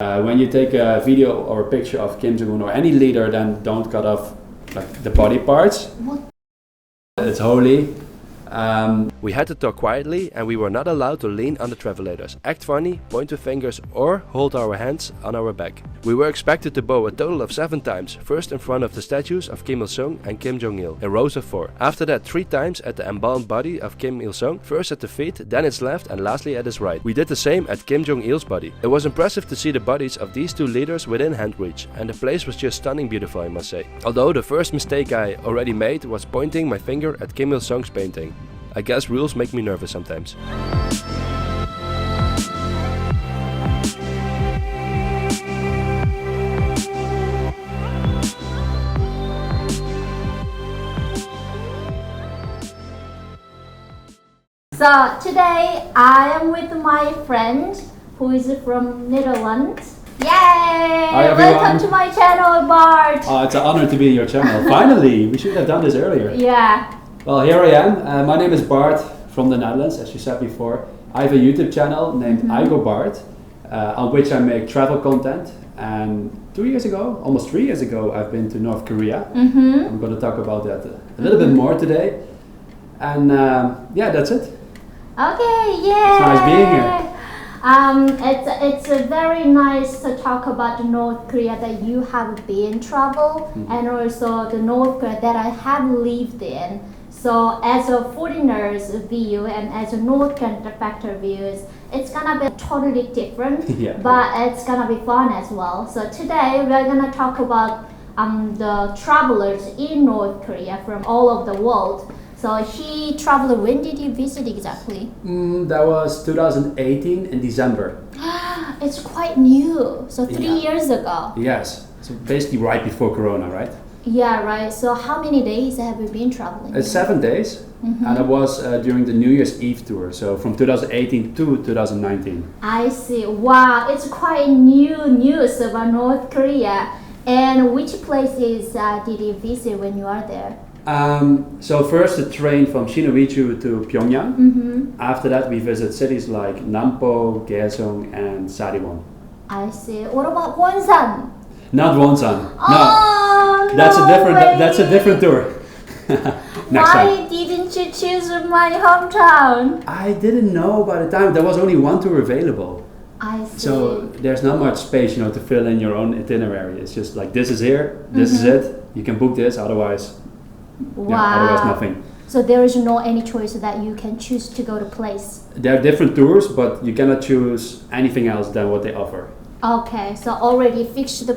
When you take a video or a picture of Kim Jong-un or any leader, then don't cut off like the body parts. What? It's holy. We had to talk quietly and we were not allowed to lean on the travelators, act funny, point with fingers or hold our hands on our back. We were expected to bow a total of 7 times, first in front of the statues of Kim Il-sung and Kim Jong-il, in rows of 4. After that 3 times at the embalmed body of Kim Il-sung, first at the feet, then its left and lastly at his right. We did the same at Kim Jong-il's body. It was impressive to see the bodies of these 2 leaders within hand reach, and the place was just stunning beautiful, I must say. Although the first mistake I already made was pointing my finger at Kim Il-sung's painting. I guess rules make me nervous sometimes. So today I am with my friend who is from Netherlands. Yay! Hi, everyone. Welcome to my channel, Bart. It's an honor to be in your channel. Finally, we should have done this earlier. Yeah. Well, here I am. My name is Bart from the Netherlands, as you said before. I have a YouTube channel named I Go Bart, on which I make travel content. And 2 years ago, almost 3 years ago, I've been to North Korea. I'm going to talk about that a little bit more today. And yeah, that's it. Okay, yeah. It's nice being here. It's very nice to talk about the North Korea that you have been travel and also the North Korea that I have lived in. So as a foreigner's view and as a North Korean factor views, it's gonna be totally different, Yeah. but it's gonna be fun as well. So today we're gonna talk about the travelers in North Korea from all over the world. So he traveled, when did you visit exactly? That was 2018 in December. It's quite new, so 3 Yeah. years ago. Yes, so basically right before Corona, right? Yeah, right. So how many days have you been traveling? It's 7 days, and it was during the New Year's Eve tour, so from 2018 to 2019. I see. Wow, it's quite new news about North Korea. And which places did you visit when you are there? So first the train from Shinoichu to Pyongyang. After that we visit cities like Nampo, Kaesong and Sariwon. I see. What about Wonsan? Not Wonsan. Oh, No, that's a different tour. Next Why time. didn't you choose my hometown? I didn't know by the time there was only one tour available. I see. So there's not much space, to fill in your own itinerary. It's just like this is here, this is it. You can book this, otherwise, otherwise nothing. So there is no any choice that you can choose to go to place. There are different tours, but you cannot choose anything else than what they offer. Okay, so already fixed the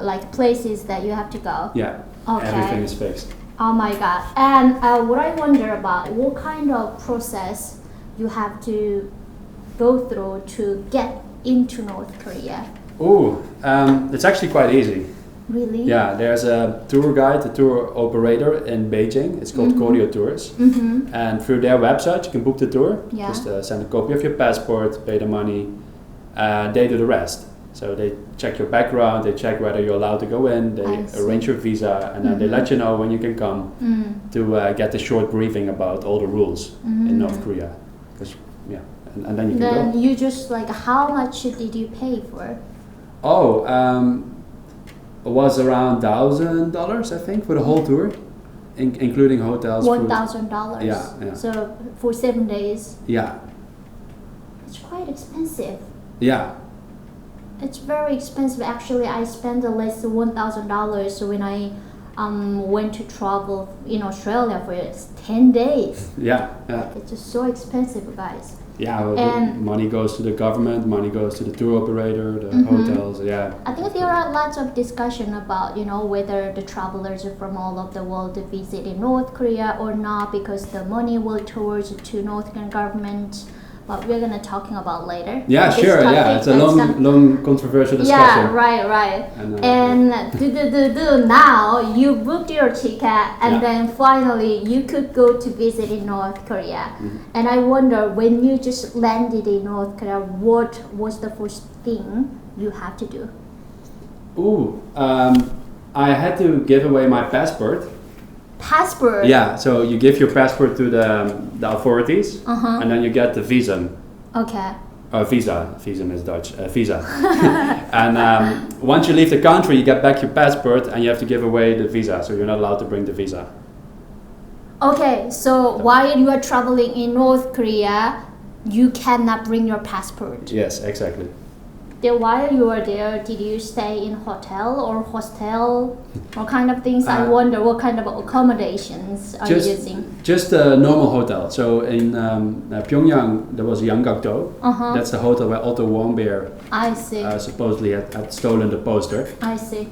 like places that you have to go. Yeah. Okay. Everything is fixed. Oh my god! And what I wonder about, what kind of process you have to go through to get into North Korea? Oh, it's actually quite easy. Really? Yeah, there's a tour guide, a tour operator in Beijing. It's called Koryo Tours. And through their website, you can book the tour. Yeah. Just send a copy of your passport, pay the money. They do the rest. So they check your background, they check whether you're allowed to go in, they arrange your visa, and then they let you know when you can come to get a short briefing about all the rules in North Korea. And then you can go. Then you just like, how much did you pay for? Oh, it was around $1,000, I think, for the whole tour, including hotels. $1,000. Yeah. So for 7 days. Yeah. It's quite expensive. Yeah. It's very expensive. Actually, I spent less than $1,000 when I went to travel in Australia for 10 days. Yeah. It's just so expensive, guys. Yeah, well, And money goes to the government, money goes to the tour operator, the hotels, yeah. I think there are lots of discussion about, whether the travelers from all over the world visit in North Korea or not, because the money will towards to North Korean government. But we're gonna talking about later. Yeah, This sure. topic, Yeah, it's a long controversial discussion. Yeah, right. And, And now you booked your ticket, and Yeah. then finally you could go to visit in North Korea. And I wonder, when you just landed in North Korea, what was the first thing you have to do? I had to give away my passport. Passport? Yeah, so you give your passport to the authorities, and then you get the visa. Okay. Visa. Visum is Dutch. Visa. And once you leave the country, you get back your passport and you have to give away the visa. So you're not allowed to bring the visa. Okay, so while you are traveling in North Korea, you cannot bring your passport. Yes, exactly. Then while you were there, did you stay in hotel or hostel? What kind of things? I wonder what kind of accommodations are you using? Just a normal hotel. So in Pyongyang, there was Yanggakdo. That's the hotel where Otto Warmbier I see. Supposedly had stolen the poster. I see.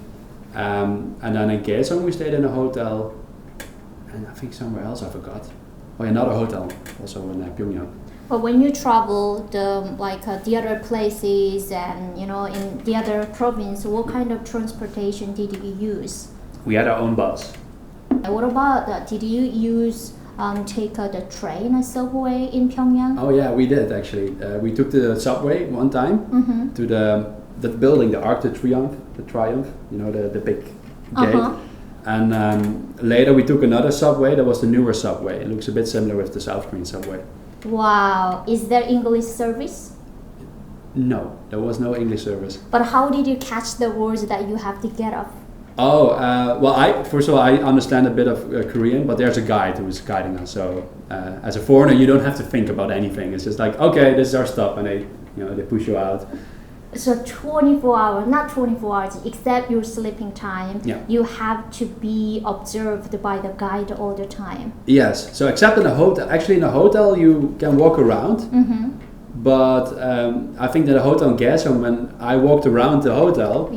And then in Kaesong we stayed in a hotel, and I think somewhere else I forgot. Oh, another hotel also in Pyongyang. But when you travel the other places and in the other province, what kind of transportation did you use? We had our own bus. What about that? Did you use take the train or subway in Pyongyang? Oh yeah, we did actually. We took the subway one time to the building, the Arc de Triomphe, the big gate. And later we took another subway. That was the newer subway. It looks a bit similar with the South Korean subway. Wow, is there English service? No, there was no English service. But how did you catch the words that you have to get off? Oh, well, first of all, I understand a bit of Korean, but there's a guide who is guiding us. So as a foreigner, you don't have to think about anything. It's just like, okay, this is our stop, and they push you out. So 24 hours, not 24 hours, except your sleeping time, you have to be observed by the guide all the time. Yes, so except in a hotel, actually in a hotel you can walk around, but I think that a hotel in Kaesong, when I walked around the hotel,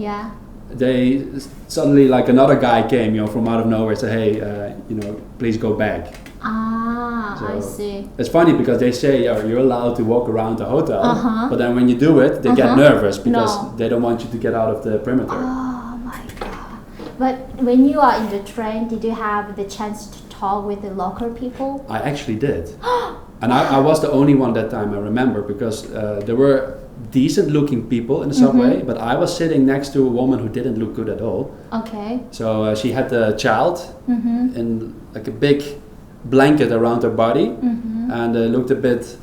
they suddenly, like another guy came, from out of nowhere, said, hey, please go back. So I see. It's funny because they say you're allowed to walk around the hotel, but then when you do it, they get nervous because they don't want you to get out of the perimeter. Oh my god. But when you are in the train, did you have the chance to talk with the local people? I actually did. And I was the only one that time, I remember, because there were decent looking people in the subway, but I was sitting next to a woman who didn't look good at all. Okay. So she had a child in like a big blanket around her body, and looked a bit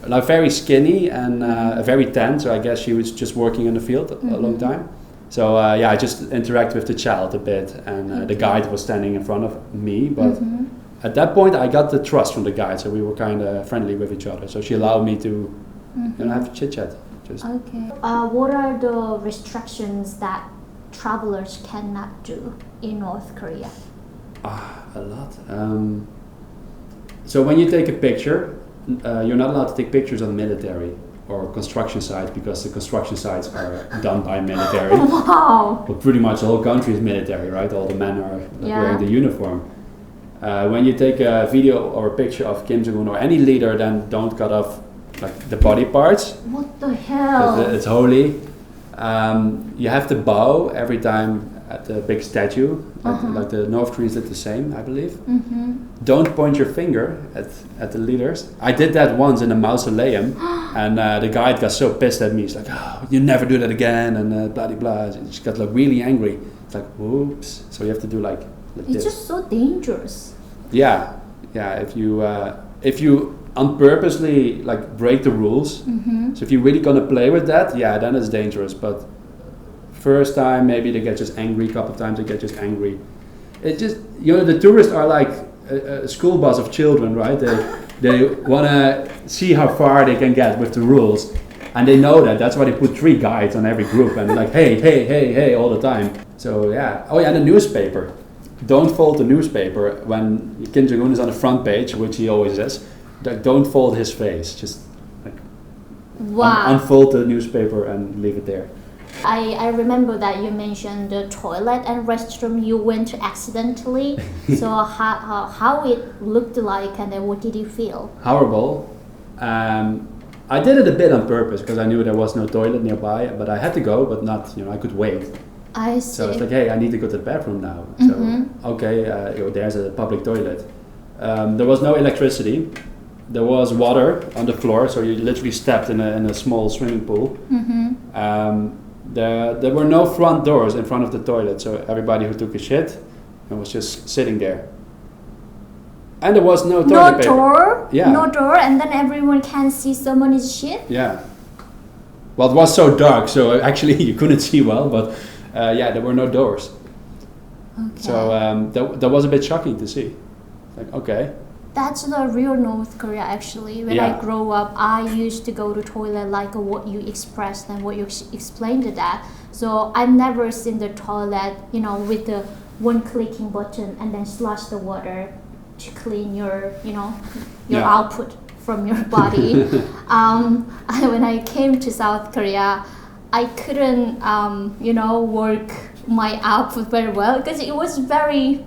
like very skinny and very tan. So I guess she was just working in the field a long time. So I just interacted with the child a bit, and the guide was standing in front of me. But at that point, I got the trust from the guide, so we were kind of friendly with each other. So she allowed me to have a chit chat. Okay. What are the restrictions that travelers cannot do in North Korea? A lot. So when you take a picture, you're not allowed to take pictures of military or construction sites because the construction sites are done by military. Wow. But pretty much the whole country is military, right? All the men are wearing the uniform. When you take a video or a picture of Kim Jong-un or any leader, then don't cut off like the body parts. What the hell? It's holy. You have to bow every time at the big statue, like the North Koreans did the same, I believe. Don't point your finger at the leaders. I did that once in a mausoleum, and the guide got so pissed at me. He's like, "Oh, you never do that again," and blah blah blah. She got like really angry. It's like, "Whoops!" So you have to do like it's this. Just so dangerous. Yeah. If you unpurposely like break the rules, so if you're really gonna play with that, then it's dangerous. But first time maybe they get just angry, couple of times they get just angry. It just, the tourists are like a school bus of children, right? They wanna see how far they can get with the rules, and they know that. That's why they put 3 guides on every group and like hey all the time. So the newspaper. Don't fold the newspaper when Kim Jong-un is on the front page, which he always is. Don't fold his face. Just like unfold the newspaper and leave it there. I remember that you mentioned the toilet and restroom you went to accidentally. So how it looked like, and then what did you feel? Horrible. I did it a bit on purpose because I knew there was no toilet nearby, but I had to go, but not, I could wait. I see. So it's like, hey, I need to go to the bathroom now. So, okay, there's a public toilet. There was no electricity. There was water on the floor, so you literally stepped in a small swimming pool. There were no front doors in front of the toilet, so everybody who took a shit was just sitting there. And there was no toilet paper. No door, and then everyone can see someone's shit? Yeah. Well, it was so dark, so actually you couldn't see well, but yeah, there were no doors. Okay. So that was a bit shocking to see. Like, okay. That's the real North Korea actually. When I grew up, I used to go to toilet like what you expressed and what you explained to that. So I've never seen the toilet, you know, with the one clicking button and then slush the water to clean your, you know, your output from your body. When I came to South Korea, I couldn't, you know, work my output very well because it was very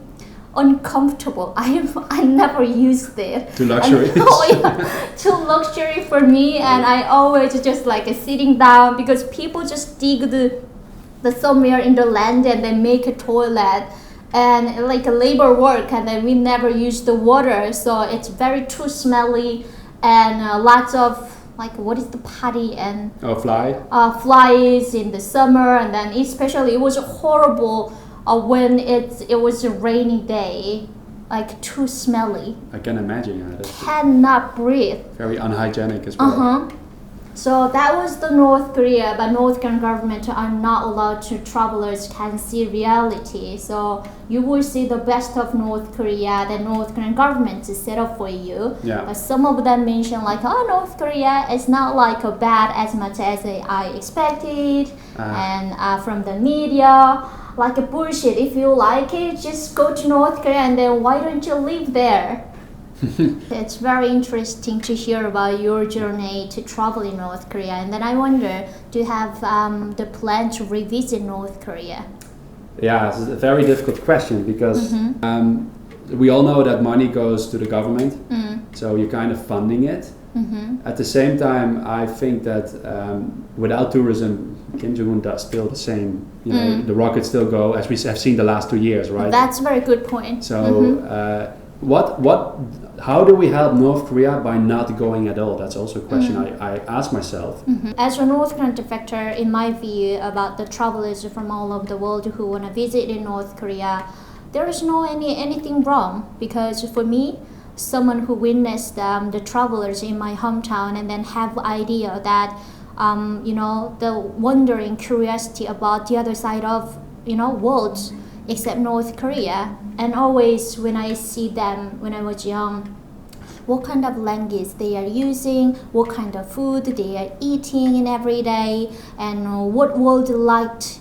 uncomfortable. I never used it. Too luxury. Too luxury for me, and I always just like sitting down because people just dig the somewhere in the land and then make a toilet and like a labor work, and then we never use the water, so it's very too smelly and lots of like what is the potty and flies in the summer, and then especially it was horrible when it was a rainy day, like too smelly. I can imagine. Cannot breathe. Very unhygienic as well. So that was the North Korea, but North Korean government are not allowed to travelers can see reality. So you will see the best of North Korea that North Korean government is set up for you. Yeah. But some of them mention like, oh, North Korea is not like a bad as much as I expected, and from the media. Like a bullshit. If you like it, just go to North Korea, and then why don't you live there? It's very interesting to hear about your journey to travel in North Korea. And then I wonder, do you have the plan to revisit North Korea? Yeah, it's a very difficult question because we all know that money goes to the government, so you're kind of funding it. At the same time, I think that without tourism, Kim Jong-un does still the same. You know, the rockets still go, as we have seen the last 2 years, right? That's a very good point. So, how do we help North Korea by not going at all? That's also a question I ask myself. As a North Korean defector, in my view about the travelers from all over the world who want to visit in North Korea, there is no anything wrong, because for me, someone who witnessed the travelers in my hometown and then have idea that you know, the wondering curiosity about the other side of, you know, world except North Korea. And always when I see them when I was young, what kind of language they are using, what kind of food they are eating in every day, and what world liked,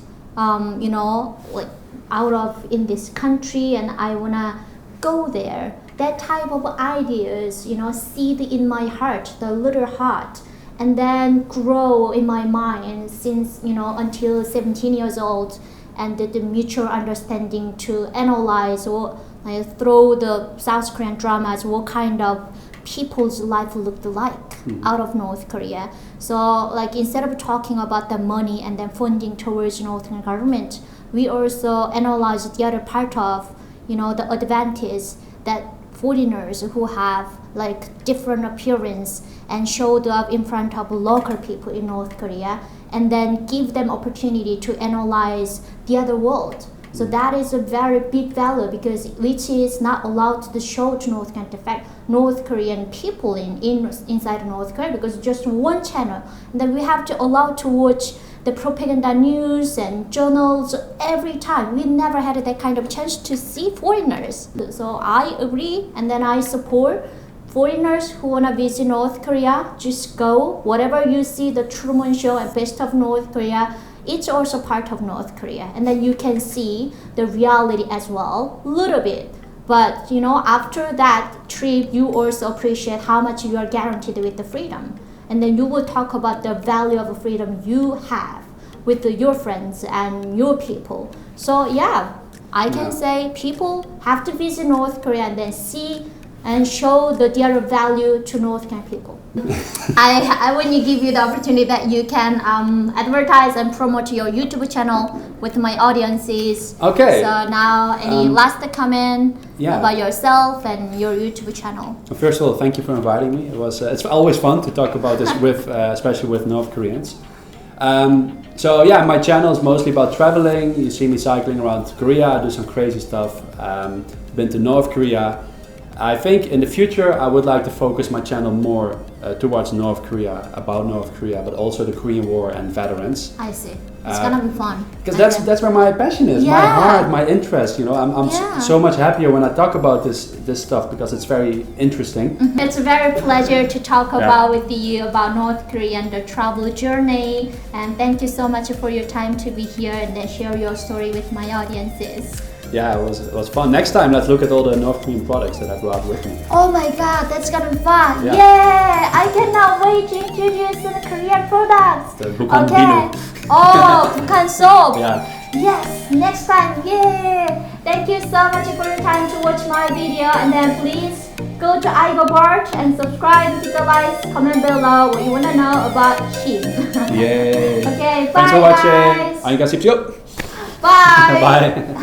you know, like out of in this country, and I wanna go there. That type of ideas, you know, seed in my heart, the little heart, and then grow in my mind since, you know, until 17 years old, and the mutual understanding to analyze or like, through the South Korean dramas what kind of people's life looked like out of North Korea. So like instead of talking about the money and then funding towards North Korean government, we also analyze the other part of, you know, the advantage that foreigners who have like different appearance and showed up in front of local people in North Korea, and then give them opportunity to analyze the other world. So that is a very big value, because which is not allowed to show to North Korean effect North Korean people inside North Korea, because just one channel. And then we have to allow to watch the propaganda news and journals every time. We never had that kind of chance to see foreigners. So I agree, and then I support foreigners who want to visit North Korea. Just go. Whatever you see, the Truman Show and Best of North Korea, it's also part of North Korea. And then you can see the reality as well, a little bit. But, you know, after that trip, you also appreciate how much you are guaranteed with the freedom. And then you will talk about the value of freedom you have with your friends and your people. So yeah, I can say people have to visit North Korea and then see and show the other value to North Korean people. I want to give you the opportunity that you can advertise and promote your YouTube channel with my audiences. Okay. So now, any last comment yeah. about yourself and your YouTube channel? First of all, thank you for inviting me. It was it's always fun to talk about this with, especially with North Koreans. So yeah, my channel is mostly about traveling. You see me cycling around Korea, do some crazy stuff. Been to North Korea. I think in the future I would like to focus my channel more towards North Korea, about North Korea, but also the Korean War and veterans. I see. It's gonna be fun. Because that's where my passion is, my heart, my interest. You know, I'm so much happier when I talk about this stuff because it's very interesting. It's a very pleasure to talk about with you about North Korea and the travel journey. And thank you so much for your time to be here and then share your story with my audiences. Yeah, it was fun. Next time, let's look at all the North Korean products that I brought with me. Oh my god, that's gonna be fun! Yeah. Yeah, I cannot wait to introduce the Korean products. The Bukhan Okay. Binu. Oh, Bukhan soap. Yeah. Yes, next time. Yeah. Thank you so much for your time to watch my video, and then please go to Bart and subscribe, hit the likes, comment below what you wanna know about him. Yay. Okay, bye Thanks for watching. guys. 안녕히 가십시오. Bye. Bye.